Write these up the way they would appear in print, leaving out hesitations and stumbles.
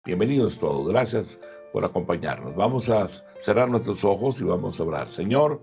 Bienvenidos todos. Gracias por acompañarnos. Vamos a cerrar nuestros ojos y vamos a orar. Señor,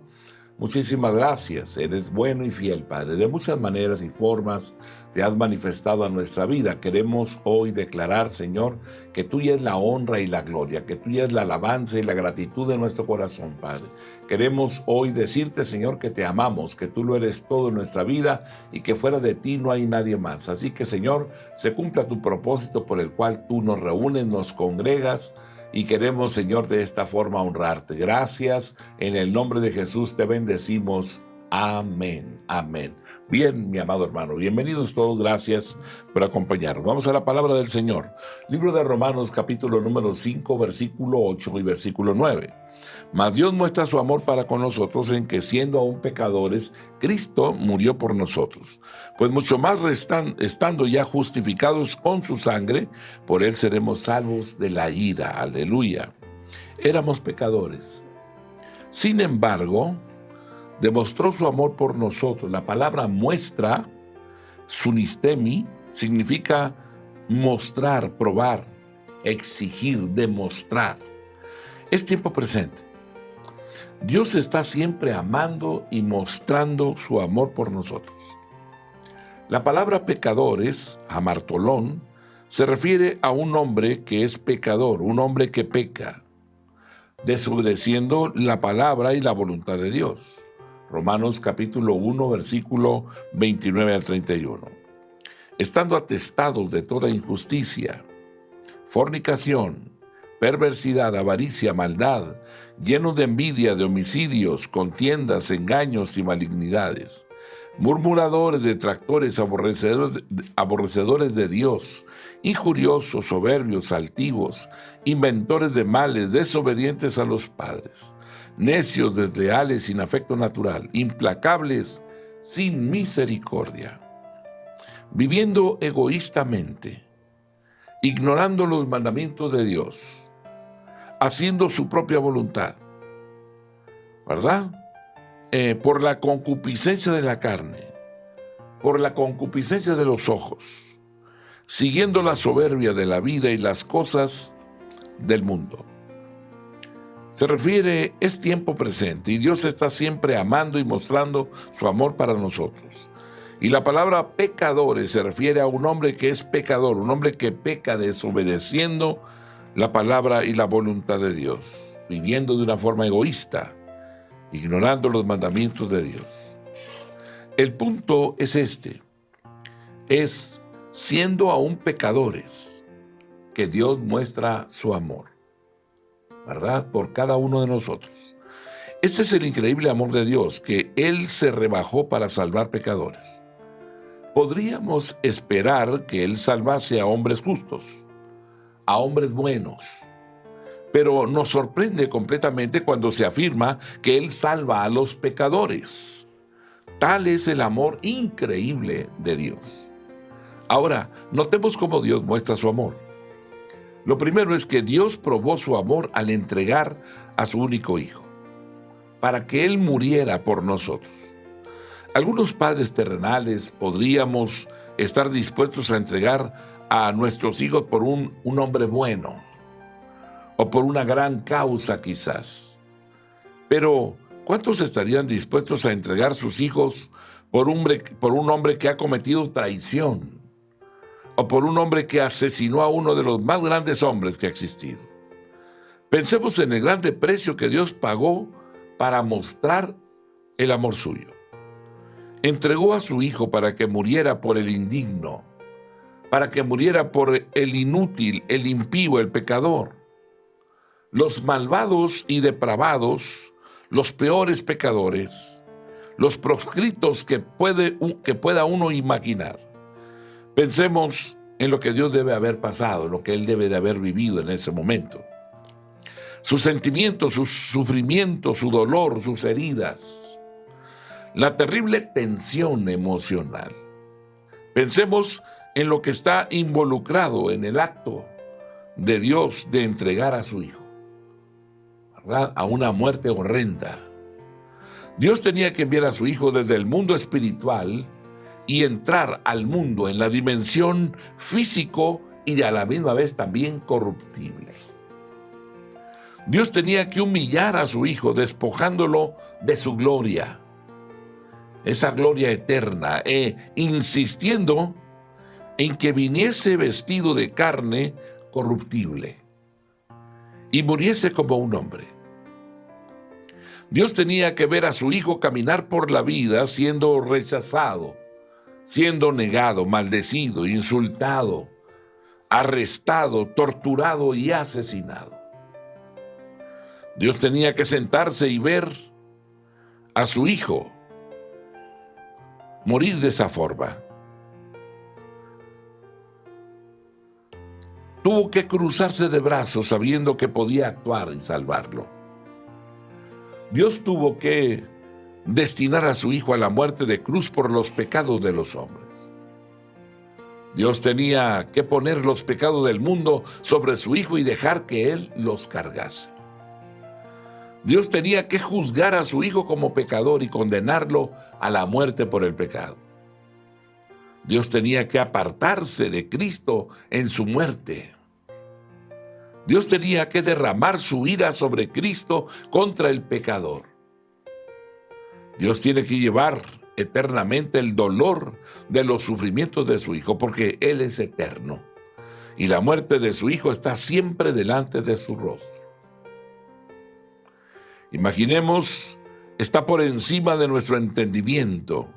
muchísimas gracias. Eres bueno y fiel, Padre. De muchas maneras y formas te has manifestado a nuestra vida. Queremos hoy declarar, Señor, que tuya es la honra y la gloria, que tuya es la alabanza y la gratitud de nuestro corazón, Padre. Queremos hoy decirte, Señor, que te amamos, que tú lo eres todo en nuestra vida y que fuera de ti no hay nadie más. Así que, Señor, se cumpla tu propósito por el cual tú nos reúnes, nos congregas, y queremos, Señor, de esta forma honrarte. Gracias. En el nombre de Jesús te bendecimos. Amén. Amén. Bien, mi amado hermano, bienvenidos todos. Gracias por acompañarnos. Vamos a la palabra del Señor. Libro de Romanos, capítulo número 5, versículo 8 y versículo 9. Mas Dios muestra su amor para con nosotros en que, siendo aún pecadores, Cristo murió por nosotros. Pues mucho más estando ya justificados con su sangre, por él seremos salvos de la ira. Aleluya. Éramos pecadores. Sin embargo, demostró su amor por nosotros. La palabra muestra, sunistemi, significa mostrar, probar, exigir, demostrar. Es tiempo presente. Dios está siempre amando y mostrando su amor por nosotros. La palabra pecadores, amartolón, se refiere a un hombre que es pecador, un hombre que peca, desobedeciendo la palabra y la voluntad de Dios. Romanos capítulo 1, versículo 29 al 31. Estando atestados de toda injusticia, fornicación, perversidad, avaricia, maldad, llenos de envidia, de homicidios, contiendas, engaños y malignidades, murmuradores, detractores, aborrecedores de Dios, injuriosos, soberbios, altivos, inventores de males, desobedientes a los padres, necios, desleales, sin afecto natural, implacables, sin misericordia, viviendo egoístamente, ignorando los mandamientos de Dios, haciendo su propia voluntad, ¿verdad? Por la concupiscencia de la carne, por la concupiscencia de los ojos, siguiendo la soberbia de la vida y las cosas del mundo. Se refiere, es tiempo presente y Dios está siempre amando y mostrando su amor para nosotros. Y la palabra pecadores se refiere a un hombre que es pecador, un hombre que peca desobedeciendo la palabra y la voluntad de Dios, viviendo de una forma egoísta, ignorando los mandamientos de Dios. El punto es este, es siendo aún pecadores que Dios muestra su amor, ¿verdad? Por cada uno de nosotros. Este es el increíble amor de Dios, que Él se rebajó para salvar pecadores. Podríamos esperar que Él salvase a hombres justos, a hombres buenos, pero nos sorprende completamente cuando se afirma que Él salva a los pecadores. Tal es el amor increíble de Dios. Ahora, notemos cómo Dios muestra su amor. Lo primero es que Dios probó su amor al entregar a su único Hijo, para que Él muriera por nosotros. Algunos padres terrenales podríamos estar dispuestos a entregar a nuestros hijos por un hombre bueno, o por una gran causa quizás. Pero, ¿cuántos estarían dispuestos a entregar sus hijos por un hombre que ha cometido traición? O por un hombre que asesinó a uno de los más grandes hombres que ha existido. Pensemos en el grande precio que Dios pagó para mostrar el amor suyo. Entregó a su Hijo para que muriera por el indigno, para que muriera por el inútil, el impío, el pecador. Los malvados y depravados, los peores pecadores, los proscritos que pueda uno imaginar. Pensemos en lo que Dios debe haber pasado, lo que Él debe de haber vivido en ese momento. Sus sentimientos, sus sufrimientos, su dolor, sus heridas. La terrible tensión emocional. Pensemos en lo que está involucrado en el acto de Dios de entregar a su Hijo, ¿verdad? A una muerte horrenda. Dios tenía que enviar a su Hijo desde el mundo espiritual y entrar al mundo en la dimensión físico y a la misma vez también corruptible. Dios tenía que humillar a su Hijo, despojándolo de su gloria, esa gloria eterna, insistiendo en que viniese vestido de carne corruptible y muriese como un hombre. Dios tenía que ver a su Hijo caminar por la vida siendo rechazado, siendo negado, maldecido, insultado, arrestado, torturado y asesinado. Dios tenía que sentarse y ver a su Hijo morir de esa forma. Tuvo que cruzarse de brazos sabiendo que podía actuar y salvarlo. Dios tuvo que destinar a su Hijo a la muerte de cruz por los pecados de los hombres. Dios tenía que poner los pecados del mundo sobre su Hijo y dejar que Él los cargase. Dios tenía que juzgar a su Hijo como pecador y condenarlo a la muerte por el pecado. Dios tenía que apartarse de Cristo en su muerte. Dios tenía que derramar su ira sobre Cristo contra el pecador. Dios tiene que llevar eternamente el dolor de los sufrimientos de su Hijo, porque Él es eterno, y la muerte de su Hijo está siempre delante de su rostro. Imaginemos, está por encima de nuestro entendimiento,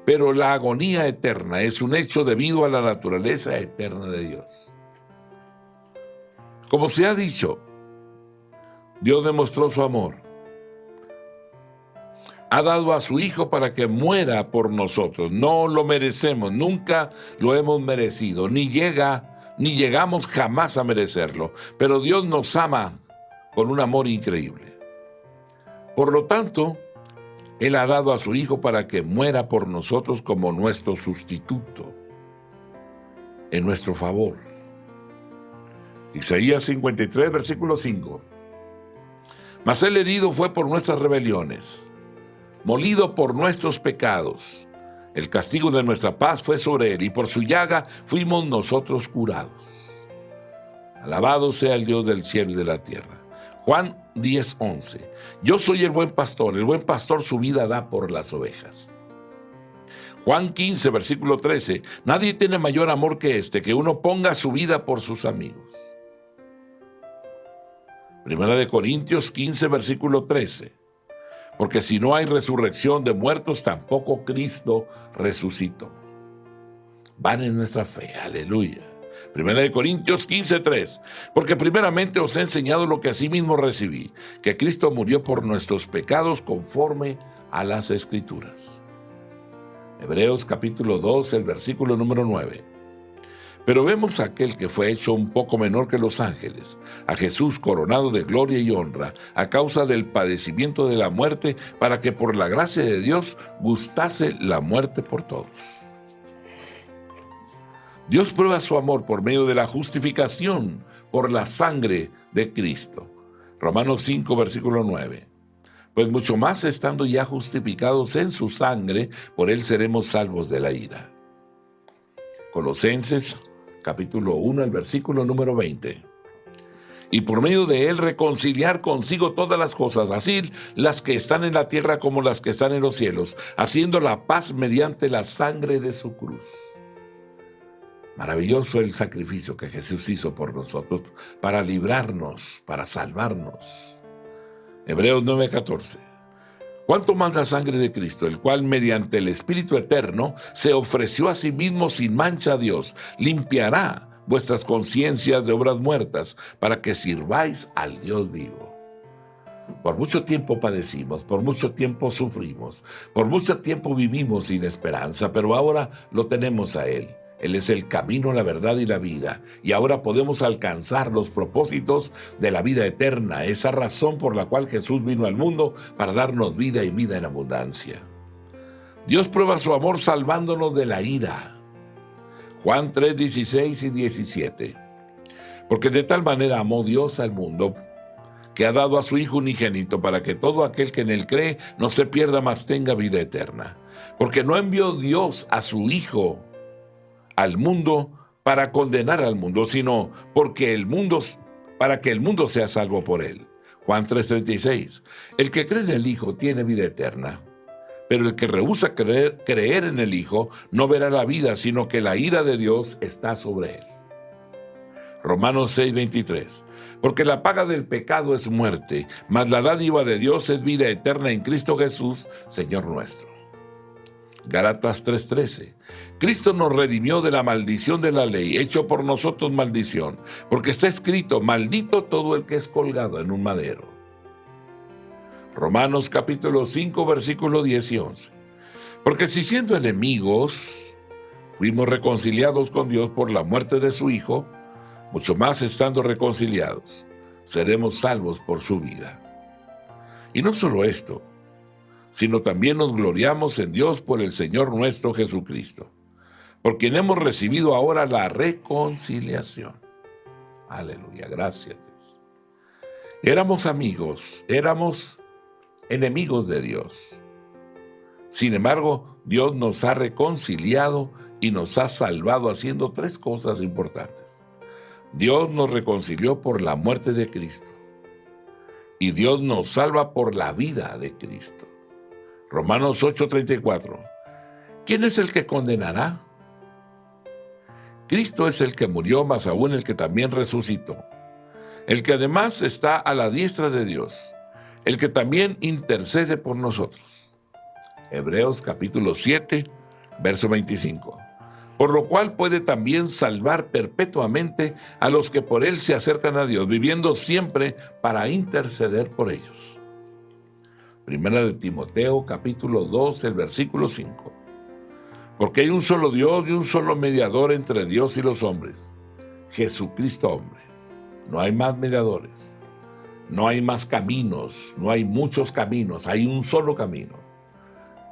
pero la agonía eterna es un hecho debido a la naturaleza eterna de Dios. Como se ha dicho, Dios demostró su amor. Ha dado a su Hijo para que muera por nosotros. No lo merecemos, nunca lo hemos merecido, ni llegamos jamás a merecerlo. Pero Dios nos ama con un amor increíble. Por lo tanto, Él ha dado a su Hijo para que muera por nosotros como nuestro sustituto, en nuestro favor. Isaías 53, versículo 5. Mas Él herido fue por nuestras rebeliones, molido por nuestros pecados. El castigo de nuestra paz fue sobre Él, y por su llaga fuimos nosotros curados. Alabado sea el Dios del cielo y de la tierra. Juan 10:11. Yo soy el buen pastor su vida da por las ovejas. Juan 15, versículo 13. Nadie tiene mayor amor que este, que uno ponga su vida por sus amigos. Primera de Corintios 15, versículo 13. Porque si no hay resurrección de muertos, tampoco Cristo resucitó. Van en nuestra fe, aleluya. Primera de Corintios 15:3. Porque primeramente os he enseñado lo que asimismo recibí, que Cristo murió por nuestros pecados conforme a las Escrituras. Hebreos capítulo 2, el versículo número 9. Pero vemos a aquel que fue hecho un poco menor que los ángeles, a Jesús coronado de gloria y honra, a causa del padecimiento de la muerte, para que por la gracia de Dios gustase la muerte por todos. Dios prueba su amor por medio de la justificación por la sangre de Cristo. Romanos 5, versículo 9. Pues mucho más estando ya justificados en su sangre, por él seremos salvos de la ira. Colosenses capítulo 1, el versículo número 20. Y por medio de él reconciliar consigo todas las cosas, así las que están en la tierra como las que están en los cielos, haciendo la paz mediante la sangre de su cruz. Maravilloso el sacrificio que Jesús hizo por nosotros para librarnos, para salvarnos. Hebreos 9:14. ¿Cuánto más la sangre de Cristo, el cual mediante el Espíritu Eterno se ofreció a sí mismo sin mancha a Dios, limpiará vuestras conciencias de obras muertas para que sirváis al Dios vivo? Por mucho tiempo padecimos, por mucho tiempo sufrimos, por mucho tiempo vivimos sin esperanza, pero ahora lo tenemos a Él. Él es el camino, la verdad y la vida. Y ahora podemos alcanzar los propósitos de la vida eterna, esa razón por la cual Jesús vino al mundo para darnos vida y vida en abundancia. Dios prueba su amor salvándonos de la ira. Juan 3, 16 y 17. Porque de tal manera amó Dios al mundo, que ha dado a su Hijo unigénito, para que todo aquel que en él cree no se pierda, mas tenga vida eterna. Porque no envió Dios a su Hijo al mundo para condenar al mundo, sino para que el mundo sea salvo por él. Juan 3:36. El que cree en el Hijo tiene vida eterna, pero el que rehúsa creer en el Hijo no verá la vida, sino que la ira de Dios está sobre él. Romanos 6:23. Porque la paga del pecado es muerte, mas la dádiva de Dios es vida eterna en Cristo Jesús, Señor nuestro. Gálatas 3:13. Cristo nos redimió de la maldición de la ley, hecho por nosotros maldición, porque está escrito: maldito todo el que es colgado en un madero. Romanos capítulo 5, versículos 10 y 11. Porque si siendo enemigos fuimos reconciliados con Dios por la muerte de su Hijo, mucho más estando reconciliados, seremos salvos por su vida. Y no solo esto, sino también nos gloriamos en Dios por el Señor nuestro Jesucristo, por quien hemos recibido ahora la reconciliación. Aleluya, gracias Dios. Éramos amigos, éramos enemigos de Dios. Sin embargo, Dios nos ha reconciliado y nos ha salvado haciendo tres cosas importantes. Dios nos reconcilió por la muerte de Cristo y Dios nos salva por la vida de Cristo. Romanos 8:34. ¿Quién es el que condenará? Cristo es el que murió, más aún el que también resucitó, el que además está a la diestra de Dios, el que también intercede por nosotros. Hebreos capítulo 7, verso 25. Por lo cual puede también salvar perpetuamente a los que por él se acercan a Dios, viviendo siempre para interceder por ellos. Primera de Timoteo, capítulo 2, el versículo 5. Porque hay un solo Dios y un solo mediador entre Dios y los hombres, Jesucristo hombre. No hay más mediadores, no hay más caminos, no hay muchos caminos, hay un solo camino.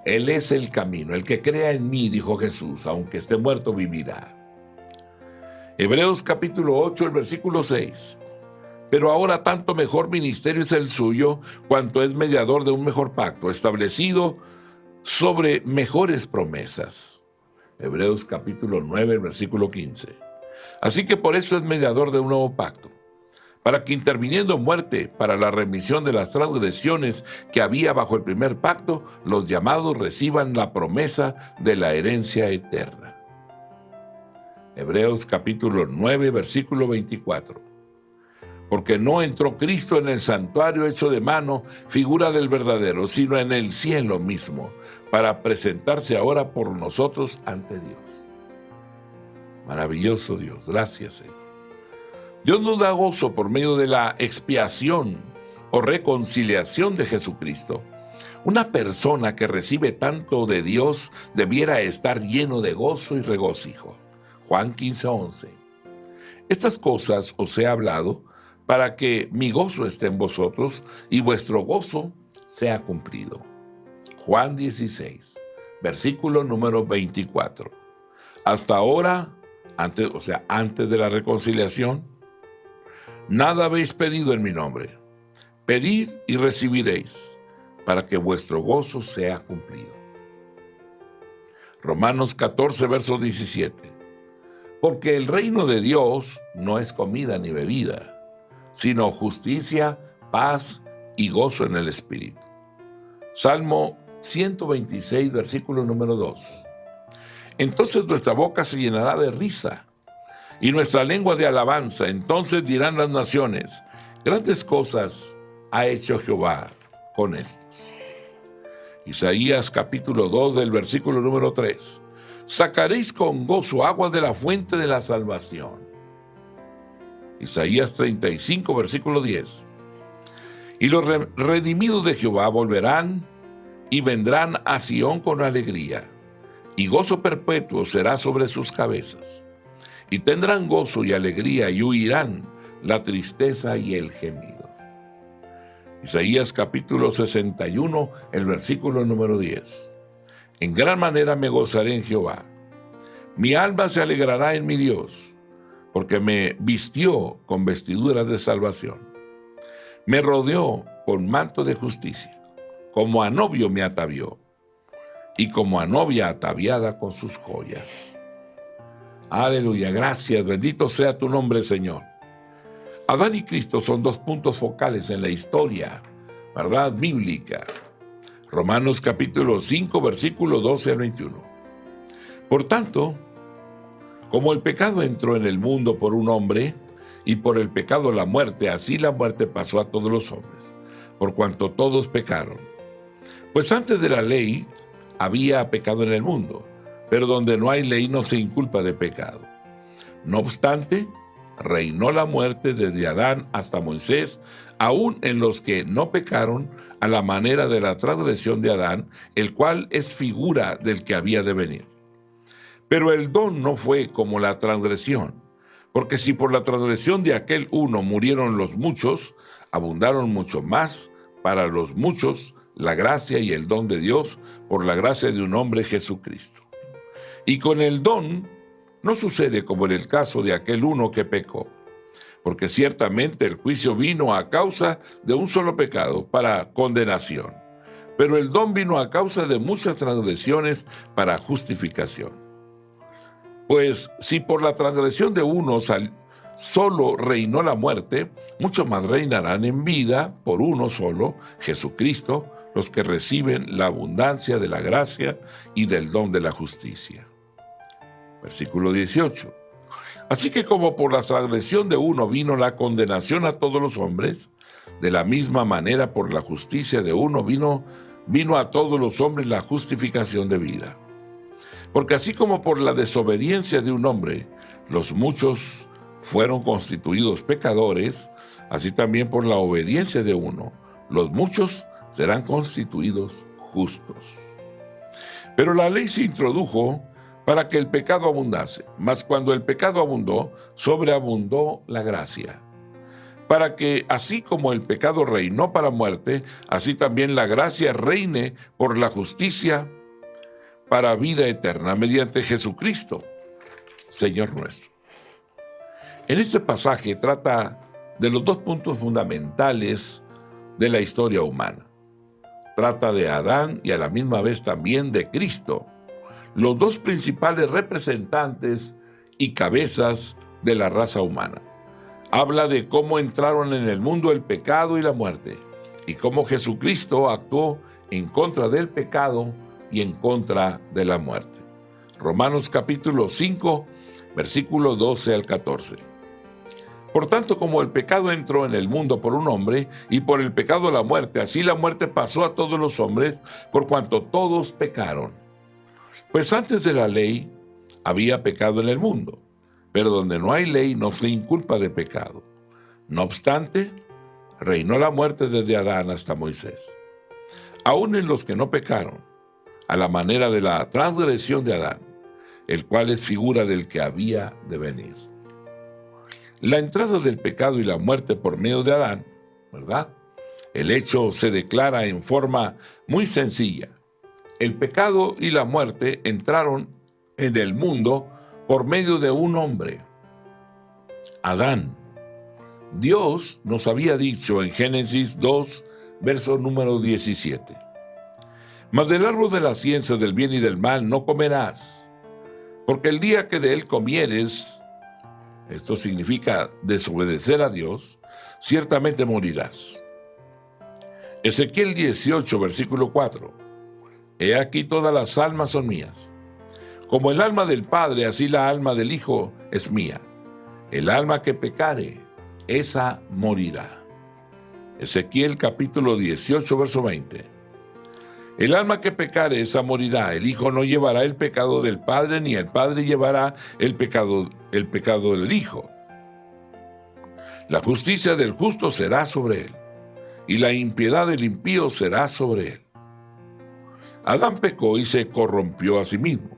Él es el camino. El que crea en mí, dijo Jesús, aunque esté muerto, vivirá. Hebreos capítulo 8, el versículo 6. Pero ahora tanto mejor ministerio es el suyo, cuanto es mediador de un mejor pacto, establecido sobre mejores promesas. Hebreos capítulo 9, el versículo 15. Así que por eso es mediador de un nuevo pacto, para que interviniendo muerte para la remisión de las transgresiones que había bajo el primer pacto, los llamados reciban la promesa de la herencia eterna. Hebreos capítulo 9, versículo 24. Porque no entró Cristo en el santuario hecho de mano, figura del verdadero, sino en el cielo mismo, para presentarse ahora por nosotros ante Dios. Maravilloso Dios, gracias Señor. Dios nos da gozo por medio de la expiación o reconciliación de Jesucristo. Una persona que recibe tanto de Dios debiera estar lleno de gozo y regocijo. Juan 15:11. Estas cosas os he hablado para que mi gozo esté en vosotros y vuestro gozo sea cumplido. Juan 16, versículo número 24. Hasta ahora, antes de la reconciliación, nada habéis pedido en mi nombre. Pedid y recibiréis, para que vuestro gozo sea cumplido. Romanos 14, verso 17. Porque el reino de Dios no es comida ni bebida, sino justicia, paz y gozo en el Espíritu. Salmo 126, versículo número 2. Entonces nuestra boca se llenará de risa y nuestra lengua de alabanza. Entonces dirán las naciones: grandes cosas ha hecho Jehová con estos. Isaías capítulo 2 del versículo número 3. Sacaréis con gozo agua de la fuente de la salvación. Isaías 35 versículo 10. Y los redimidos de Jehová volverán y vendrán a Sión con alegría, y gozo perpetuo será sobre sus cabezas. Y tendrán gozo y alegría, y huirán la tristeza y el gemido. Isaías capítulo 61, el versículo número 10. En gran manera me gozaré en Jehová. Mi alma se alegrará en mi Dios, porque me vistió con vestiduras de salvación. Me rodeó con manto de justicia. Como a novio me atavió, y como a novia ataviada con sus joyas. Aleluya, gracias, bendito sea tu nombre, Señor. Adán y Cristo son dos puntos focales en la historia, ¿verdad? Bíblica. Romanos capítulo 5, versículo 12 al 21. Por tanto, como el pecado entró en el mundo por un hombre, y por el pecado la muerte, así la muerte pasó a todos los hombres, por cuanto todos pecaron. Pues antes de la ley había pecado en el mundo, pero donde no hay ley no se inculpa de pecado. No obstante, reinó la muerte desde Adán hasta Moisés, aun en los que no pecaron, a la manera de la transgresión de Adán, el cual es figura del que había de venir. Pero el don no fue como la transgresión, porque si por la transgresión de aquel uno murieron los muchos, abundaron mucho más para los muchos la gracia y el don de Dios por la gracia de un hombre, Jesucristo. Y con el don no sucede como en el caso de aquel uno que pecó, porque ciertamente el juicio vino a causa de un solo pecado para condenación, pero el don vino a causa de muchas transgresiones para justificación. Pues si por la transgresión de uno solo reinó la muerte, mucho más reinarán en vida por uno solo, Jesucristo, los que reciben la abundancia de la gracia y del don de la justicia. Versículo 18. Así que como por la transgresión de uno vino la condenación a todos los hombres, de la misma manera por la justicia de uno vino a todos los hombres la justificación de vida. Porque así como por la desobediencia de un hombre los muchos fueron constituidos pecadores, así también por la obediencia de uno los muchos serán constituidos justos. Pero la ley se introdujo para que el pecado abundase, mas cuando el pecado abundó, sobreabundó la gracia. Para que así como el pecado reinó para muerte, así también la gracia reine por la justicia para vida eterna mediante Jesucristo, Señor nuestro. En este pasaje trata de los dos puntos fundamentales de la historia humana. Trata de Adán y a la misma vez también de Cristo, los dos principales representantes y cabezas de la raza humana. Habla de cómo entraron en el mundo el pecado y la muerte, y cómo Jesucristo actuó en contra del pecado y en contra de la muerte. Romanos capítulo 5, versículo 12 al 14. Por tanto, como el pecado entró en el mundo por un hombre, y por el pecado la muerte, así la muerte pasó a todos los hombres, por cuanto todos pecaron. Pues antes de la ley había pecado en el mundo, pero donde no hay ley no se inculpa de pecado. No obstante, reinó la muerte desde Adán hasta Moisés, aun en los que no pecaron, a la manera de la transgresión de Adán, el cual es figura del que había de venir. La entrada del pecado y la muerte por medio de Adán, ¿verdad? El hecho se declara en forma muy sencilla. El pecado y la muerte entraron en el mundo por medio de un hombre, Adán. Dios nos había dicho en Génesis 2, verso número 17. Mas del árbol de la ciencia del bien y del mal no comerás, porque el día que de él comieres, esto significa desobedecer a Dios, ciertamente morirás. Ezequiel 18, versículo 4. He aquí todas las almas son mías. Como el alma del Padre, así la alma del Hijo es mía. El alma que pecare, esa morirá. Ezequiel capítulo 18, verso 20. El alma que pecare, esa morirá. El Hijo no llevará el pecado del Padre, ni el Padre llevará el pecado del Hijo. La justicia del justo será sobre él, y la impiedad del impío será sobre él. Adán pecó y se corrompió a sí mismo.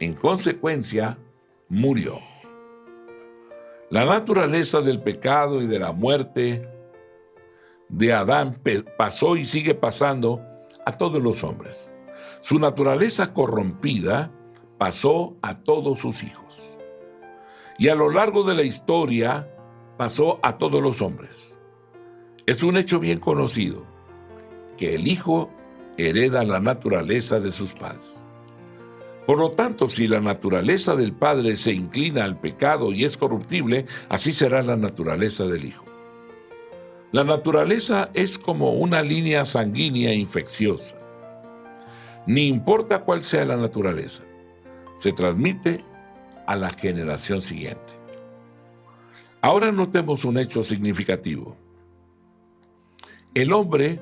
En consecuencia, murió. La naturaleza del pecado y de la muerte de Adán pasó y sigue pasando a todos los hombres. Su naturaleza corrompida pasó a todos sus hijos. Y a lo largo de la historia pasó a todos los hombres. Es un hecho bien conocido que el hijo hereda la naturaleza de sus padres. Por lo tanto, si la naturaleza del Padre se inclina al pecado y es corruptible, así será la naturaleza del Hijo. La naturaleza es como una línea sanguínea infecciosa. Ni importa cuál sea la naturaleza, se transmite a la generación siguiente. Ahora notemos un hecho significativo. El hombre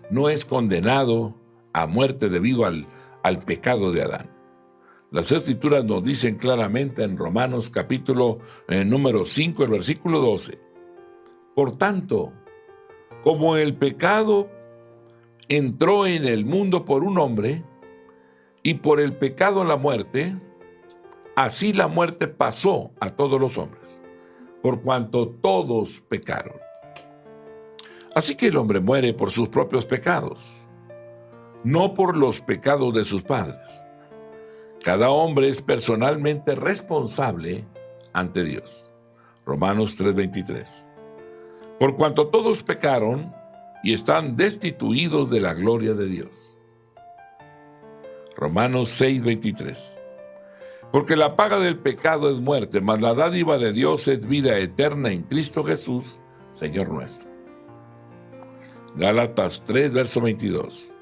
no es condenado a muerte debido al pecado de Adán. Las Escrituras nos dicen claramente en Romanos capítulo número 5, el versículo 12. Por tanto, como el pecado entró en el mundo por un hombre, y por el pecado la muerte, así la muerte pasó a todos los hombres, por cuanto todos pecaron. Así que el hombre muere por sus propios pecados, no por los pecados de sus padres. Cada hombre es personalmente responsable ante Dios. Romanos 3:23. Por cuanto todos pecaron y están destituidos de la gloria de Dios. Romanos 6:23. Porque la paga del pecado es muerte, mas la dádiva de Dios es vida eterna en Cristo Jesús, Señor nuestro. Gálatas 3, verso 22.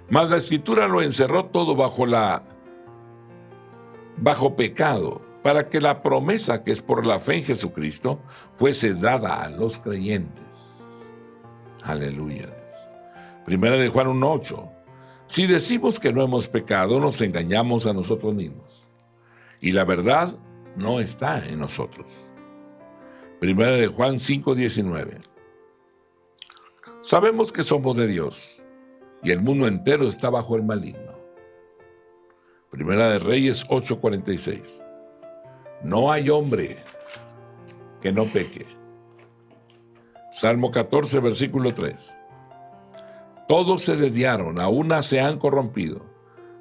Mas la Escritura lo encerró todo bajo pecado, para que la promesa que es por la fe en Jesucristo fuese dada a los creyentes. Aleluya. Primera de Juan 1:8. Si decimos que no hemos pecado, nos engañamos a nosotros mismos, y la verdad no está en nosotros. Primera de Juan 5:19. Sabemos que somos de Dios, y el mundo entero está bajo el maligno. Primera de Reyes 8:46. No hay hombre que no peque. Salmo 14, versículo 3. Todos se desviaron, a una se han corrompido.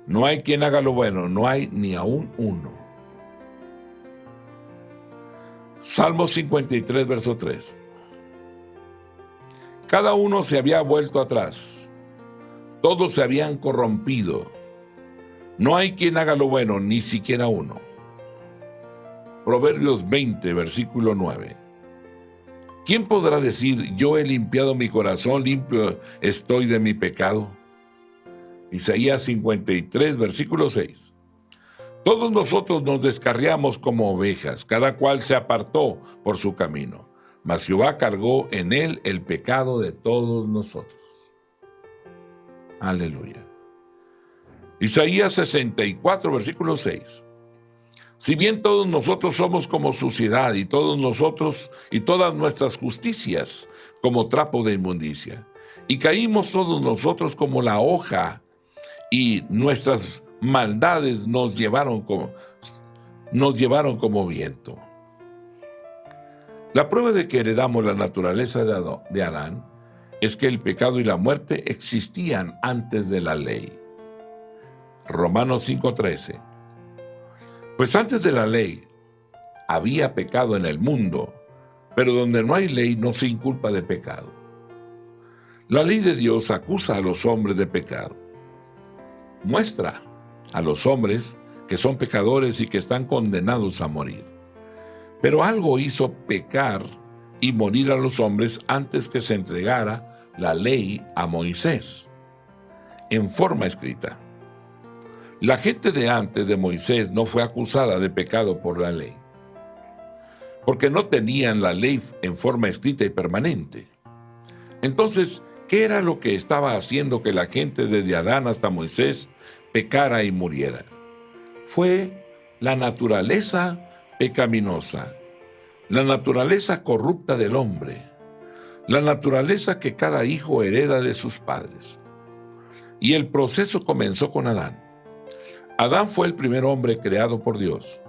No hay quien haga lo bueno, no hay ni aún uno. Salmo 53, verso 3. Cada uno se había vuelto atrás. Todos se habían corrompido. No hay quien haga lo bueno, ni siquiera uno. Proverbios 20, versículo 9. ¿Quién podrá decir, yo he limpiado mi corazón, limpio estoy de mi pecado? Isaías 53, versículo 6. Todos nosotros nos descarriamos como ovejas, cada cual se apartó por su camino, mas Jehová cargó en él el pecado de todos nosotros. Aleluya. Isaías 64, versículo 6. Si bien todos nosotros somos como suciedad, y todos nosotros y todas nuestras justicias como trapo de inmundicia, y caímos todos nosotros como la hoja, y nuestras maldades nos llevaron como viento. La prueba de que heredamos la naturaleza de Adán es que el pecado y la muerte existían antes de la ley. Romanos 5:13. Pues antes de la ley había pecado en el mundo, pero donde no hay ley no se inculpa de pecado. La ley de Dios acusa a los hombres de pecado. Muestra a los hombres que son pecadores y que están condenados a morir. Pero algo hizo pecar y morir a los hombres antes que se entregara la ley a Moisés, en forma escrita. La gente de antes de Moisés no fue acusada de pecado por la ley, porque no tenían la ley en forma escrita y permanente. Entonces, ¿qué era lo que estaba haciendo que la gente desde Adán hasta Moisés pecara y muriera? Fue la naturaleza pecaminosa, la naturaleza corrupta del hombre, la naturaleza que cada hijo hereda de sus padres. Y el proceso comenzó con Adán. Adán fue el primer hombre creado por Dios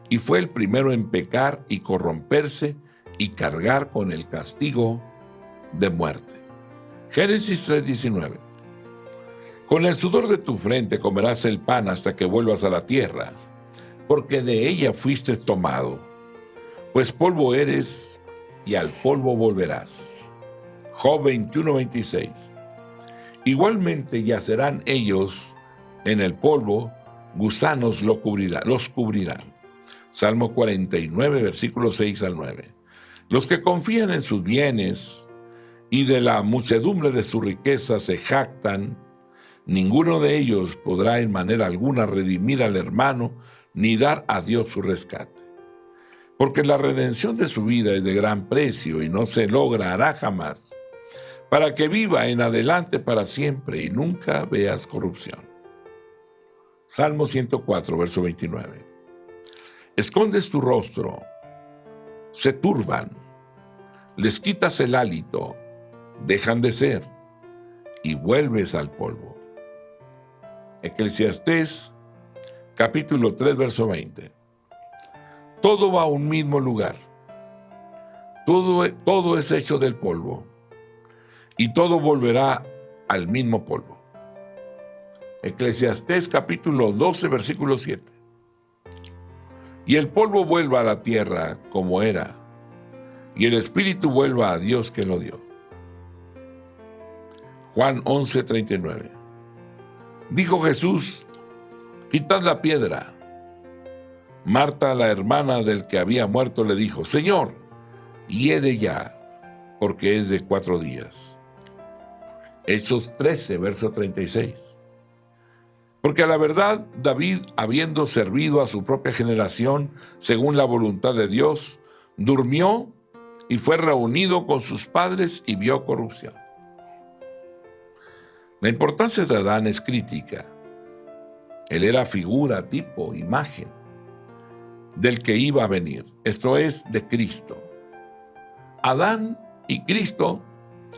y fue el primero en pecar y corromperse y cargar con el castigo de muerte. Génesis 3:19. Con el sudor de tu frente comerás el pan hasta que vuelvas a la tierra, porque de ella fuiste tomado, pues polvo eres y al polvo volverás. Job 21:26. Igualmente yacerán ellos en el polvo, gusanos los cubrirán. Salmo 49, versículos 6 al 9. Los que confían en sus bienes y de la muchedumbre de su riqueza se jactan, ninguno de ellos podrá en manera alguna redimir al hermano ni dar a Dios su rescate. Porque la redención de su vida es de gran precio y no se logrará jamás, para que viva en adelante para siempre y nunca veas corrupción. Salmo 104, verso 29. Escondes tu rostro, se turban, les quitas el hálito, dejan de ser y vuelves al polvo. Eclesiastés, capítulo 3, verso 20. Todo va a un mismo lugar. Todo es hecho del polvo y todo volverá al mismo polvo. Eclesiastés capítulo 12, versículo 7. Y el polvo vuelva a la tierra como era, y el espíritu vuelva a Dios que lo dio. Juan 11, 39. Dijo Jesús: quitad la piedra. Marta, la hermana del que había muerto, le dijo: Señor, hiede ya, porque es de 4 días. Hechos 13, verso 36. Porque a la verdad, David, habiendo servido a su propia generación, según la voluntad de Dios, durmió y fue reunido con sus padres y vio corrupción. La importancia de Adán es crítica. Él era figura, tipo, imagen del que iba a venir, esto es, de Cristo. Adán y Cristo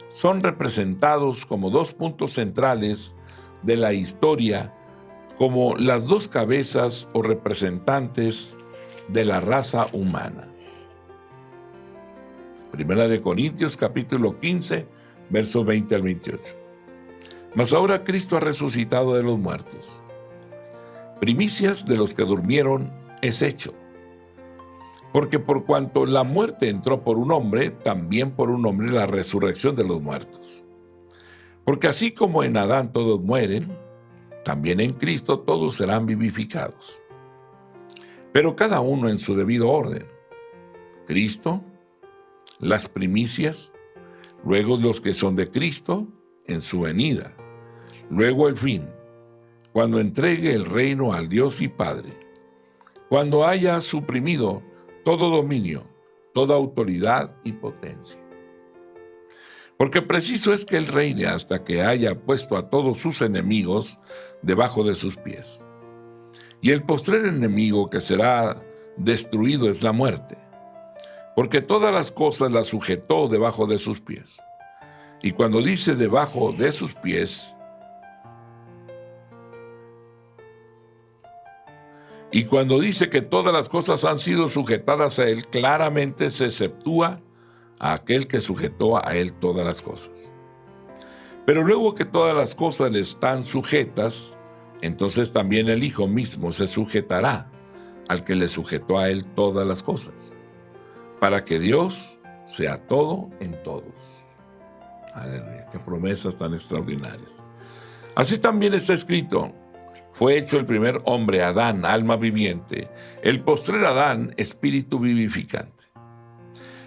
son representados como 2 puntos centrales de la historia, como las 2 cabezas o representantes de la raza humana. Primera de Corintios, capítulo 15, versos 20 al 28. Mas ahora Cristo ha resucitado de los muertos. Primicias de los que durmieron es hecho. Porque por cuanto la muerte entró por un hombre, también por un hombre la resurrección de los muertos. Porque así como en Adán todos mueren, también en Cristo todos serán vivificados. Pero cada uno en su debido orden. Cristo, las primicias, luego los que son de Cristo en su venida, luego el fin, cuando entregue el reino al Dios y Padre, cuando haya suprimido todo dominio, toda autoridad y potencia. Porque preciso es que Él reine hasta que haya puesto a todos sus enemigos debajo de sus pies. Y el postrer enemigo que será destruido es la muerte, porque todas las cosas las sujetó debajo de sus pies. Y cuando dice debajo de sus pies, y cuando dice que todas las cosas han sido sujetadas a Él, claramente se exceptúa a aquel que sujetó a Él todas las cosas. Pero luego que todas las cosas le están sujetas, entonces también el Hijo mismo se sujetará al que le sujetó a Él todas las cosas, para que Dios sea todo en todos. Aleluya, qué promesas tan extraordinarias. Así también está escrito: fue hecho el primer hombre, Adán, alma viviente, el postrer Adán, espíritu vivificante.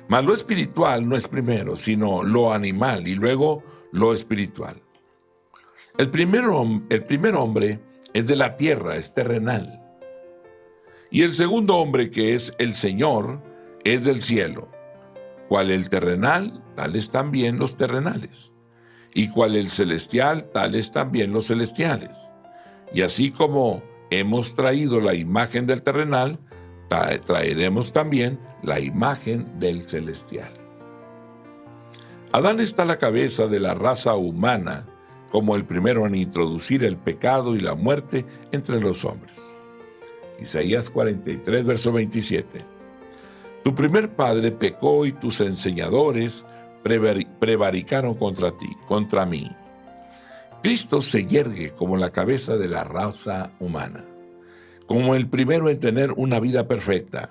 Mas lo espiritual no es primero, sino lo animal, y luego lo espiritual. El primer hombre es de la tierra, es terrenal. Y el segundo hombre, que es el Señor, es del cielo. Cual el terrenal, tales también los terrenales. Y cual el celestial, tales también los celestiales. Y así como hemos traído la imagen del terrenal, traeremos también la imagen del celestial. Adán está a la cabeza de la raza humana, como el primero en introducir el pecado y la muerte entre los hombres. Isaías 43, verso 27. Tu primer padre pecó y tus enseñadores prevaricaron contra mí. Cristo se yergue como la cabeza de la raza humana, como el primero en tener una vida perfecta,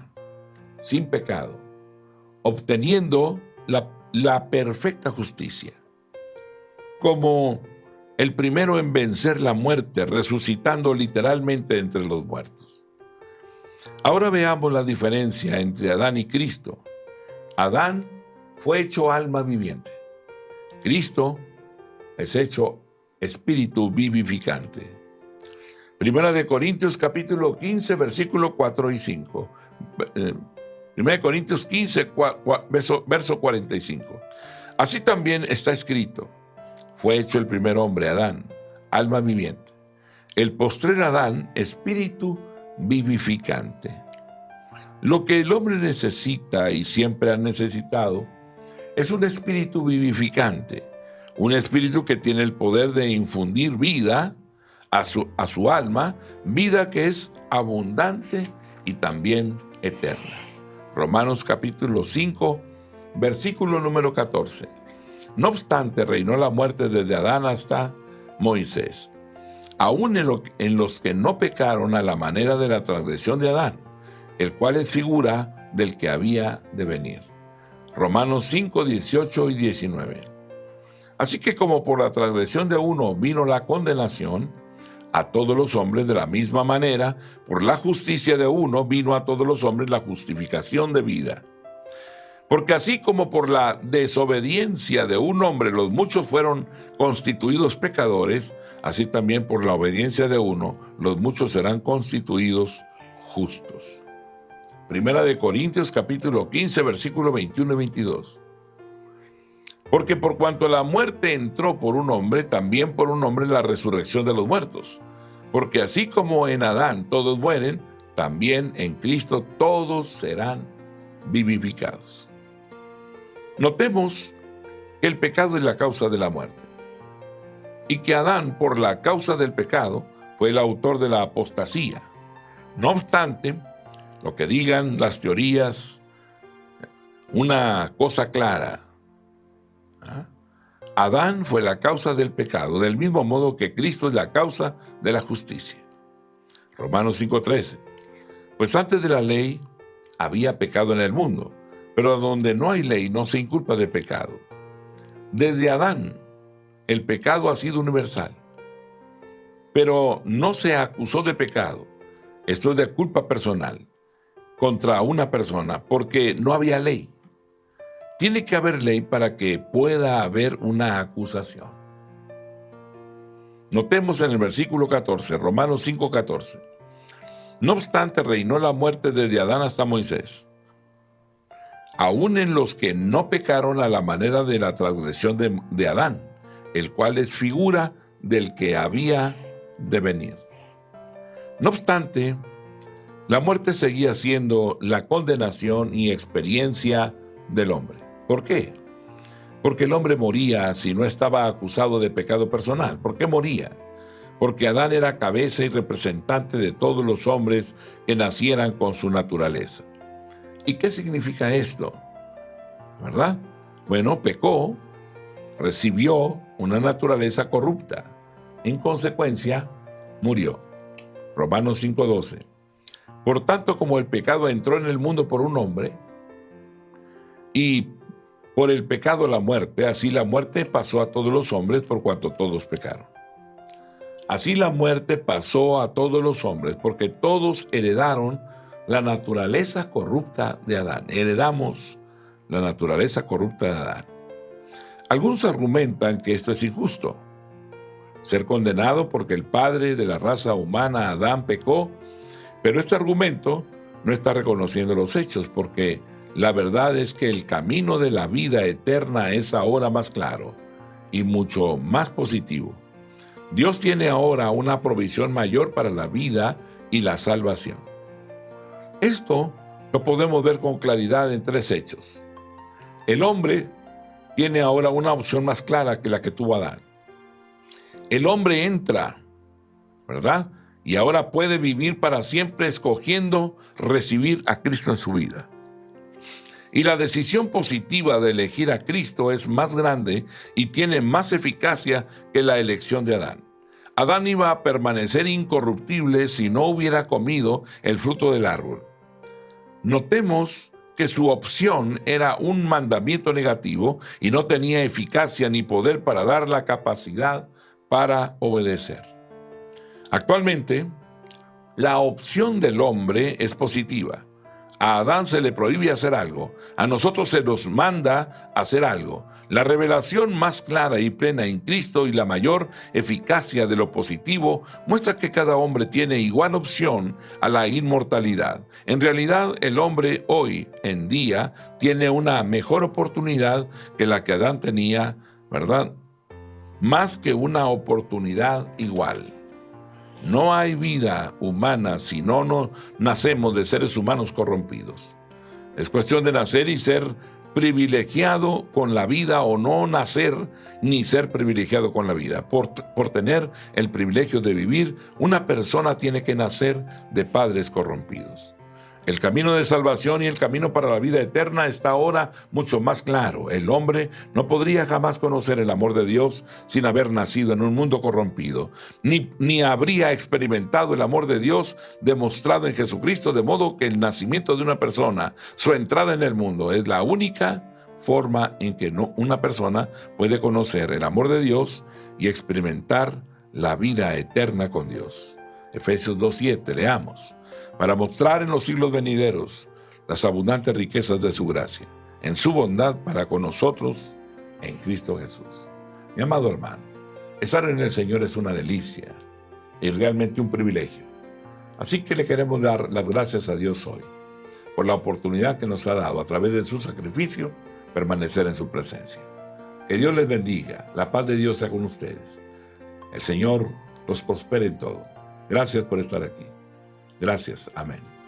sin pecado, obteniendo la perfecta justicia, como el primero en vencer la muerte, resucitando literalmente entre los muertos. Ahora veamos la diferencia entre Adán y Cristo. Adán fue hecho alma viviente. Cristo es hecho espíritu vivificante. Primera de Corintios capítulo 15, versículo 4 y 5. Primera de Corintios 15, verso 45. Así también está escrito: fue hecho el primer hombre, Adán, alma viviente. El postrer Adán, espíritu vivificante. Lo que el hombre necesita y siempre ha necesitado es un espíritu vivificante, un espíritu que tiene el poder de infundir vida a su alma, vida que es abundante y también eterna. Romanos capítulo 5, versículo número 14. No obstante, reinó la muerte desde Adán hasta Moisés, aún en los que no pecaron a la manera de la transgresión de Adán, el cual es figura del que había de venir. Romanos 5, 18 y 19. Así que como por la transgresión de uno vino la condenación a todos los hombres, de la misma manera, por la justicia de uno vino a todos los hombres la justificación de vida. Porque así como por la desobediencia de un hombre los muchos fueron constituidos pecadores, así también por la obediencia de uno los muchos serán constituidos justos. Primera de Corintios capítulo 15, versículo 21 y 22. Porque por cuanto la muerte entró por un hombre, también por un hombre la resurrección de los muertos. Porque así como en Adán todos mueren, también en Cristo todos serán vivificados. Notemos que el pecado es la causa de la muerte, y que Adán, por la causa del pecado, fue el autor de la apostasía. No obstante, lo que digan las teorías, una cosa clara: Adán fue la causa del pecado, del mismo modo que Cristo es la causa de la justicia. Romanos 5:13. Pues antes de la ley había pecado en el mundo, pero donde no hay ley no se inculpa de pecado. Desde Adán, el pecado ha sido universal, pero no se acusó de pecado. Esto es de culpa personal contra una persona, porque no había ley. Tiene que haber ley para que pueda haber una acusación. Notemos en el versículo 14, Romanos 5:14. No obstante, reinó la muerte desde Adán hasta Moisés, aún en los que no pecaron a la manera de la transgresión de Adán, el cual es figura del que había de venir. No obstante, la muerte seguía siendo la condenación y experiencia del hombre. ¿Por qué? Porque el hombre moría si no estaba acusado de pecado personal. ¿Por qué moría? Porque Adán era cabeza y representante de todos los hombres que nacieran con su naturaleza. ¿Y qué significa esto? ¿Verdad? Bueno, pecó, recibió una naturaleza corrupta. En consecuencia, murió. Romanos 5:12. Por tanto, como el pecado entró en el mundo por un hombre, y por el pecado la muerte, así la muerte pasó a todos los hombres por cuanto todos pecaron. Así la muerte pasó a todos los hombres porque todos heredaron la naturaleza corrupta de Adán. Heredamos la naturaleza corrupta de Adán. Algunos argumentan que esto es injusto. Ser condenado porque el padre de la raza humana, Adán, pecó, pero este argumento no está reconociendo los hechos, porque la verdad es que el camino de la vida eterna es ahora más claro y mucho más positivo. Dios tiene ahora una provisión mayor para la vida y la salvación. Esto lo podemos ver con claridad en tres hechos. El hombre tiene ahora una opción más clara que la que tuvo Adán. El hombre entra, ¿verdad? Y ahora puede vivir para siempre escogiendo recibir a Cristo en su vida. Y la decisión positiva de elegir a Cristo es más grande y tiene más eficacia que la elección de Adán. Adán iba a permanecer incorruptible si no hubiera comido el fruto del árbol. Notemos que su opción era un mandamiento negativo y no tenía eficacia ni poder para dar la capacidad para obedecer. Actualmente, la opción del hombre es positiva. A Adán se le prohíbe hacer algo, a nosotros se nos manda hacer algo. La revelación más clara y plena en Cristo y la mayor eficacia de lo positivo muestra que cada hombre tiene igual opción a la inmortalidad. En realidad, el hombre hoy en día tiene una mejor oportunidad que la que Adán tenía, ¿verdad? Más que una oportunidad igual. No hay vida humana si no nacemos de seres humanos corrompidos. Es cuestión de nacer y ser privilegiado con la vida o no nacer ni ser privilegiado con la vida. Por tener el privilegio de vivir, una persona tiene que nacer de padres corrompidos. El camino de salvación y el camino para la vida eterna está ahora mucho más claro. El hombre no podría jamás conocer el amor de Dios sin haber nacido en un mundo corrompido, ni habría experimentado el amor de Dios demostrado en Jesucristo, de modo que el nacimiento de una persona, su entrada en el mundo, es la única forma en que una persona puede conocer el amor de Dios y experimentar la vida eterna con Dios. Efesios 2:7, leamos. Para mostrar en los siglos venideros las abundantes riquezas de su gracia, en su bondad para con nosotros en Cristo Jesús. Mi amado hermano, estar en el Señor es una delicia y realmente un privilegio. Así que le queremos dar las gracias a Dios hoy por la oportunidad que nos ha dado a través de su sacrificio permanecer en su presencia. Que Dios les bendiga, la paz de Dios sea con ustedes. El Señor los prospere en todo. Gracias por estar aquí. Gracias. Amén.